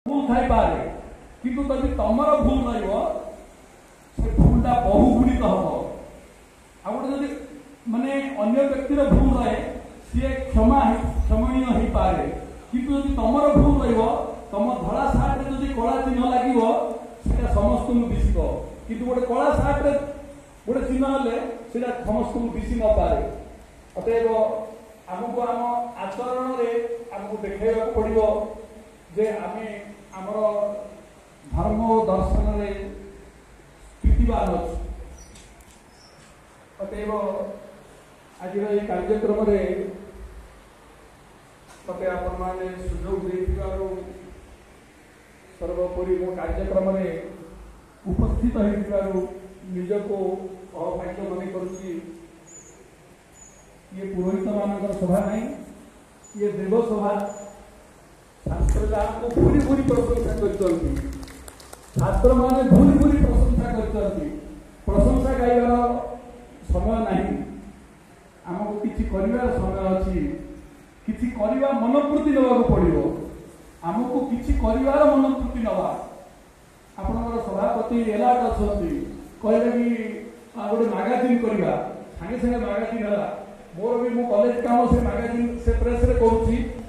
भूल थाई पारे किंतु जदि तमर भूल रहिबो से भूलटा बहुगुणित हम आ गोटे जदि माने अन्य व्यक्तिर भूल रहे सी क्षमणीय हो पारे किंतु जदि तमर भूल रहिबो तम धला सार्ट जदि कला चिन्ह लागिबो सेटा समस्त दिशिबो किंतु गोटे कला सार्ट गोटे चिन्ह हेले सेटा समस्त दिशि न पारे अतएव आमको आम आचरण आमको देखा पड़ो जे आमे आमर धर्म दर्शन स्थितिवान अच्छे अतएव आज ये कार्यक्रम मत आपण मैंने सुजोग सर्वोपरि मो कार्यक्रम उपस्थित निजको अभाग्य मन करुच्ची ये पुरोहित मान सभा नहीं ये देव सभा शास्त्र जहाँ को भूरी भूरी प्रशंसा कर शास्त्र माने भूरी भूरी प्रशंसा कर प्रशंसा गाइबार समय नहीं आमको किसी कर समय अच्छी किसी करवा मनोवृत्ति नवा पड़ो आमको किसी कर मनोवृत्ति नवा आपंकर सभापति एलाट अच्छा कहले कि गोटे मैगाजिन करवा सागे सागे मैगाजिन है मोर भी मो कॉलेज काम से मैगाजिन से प्रेस रे करूँ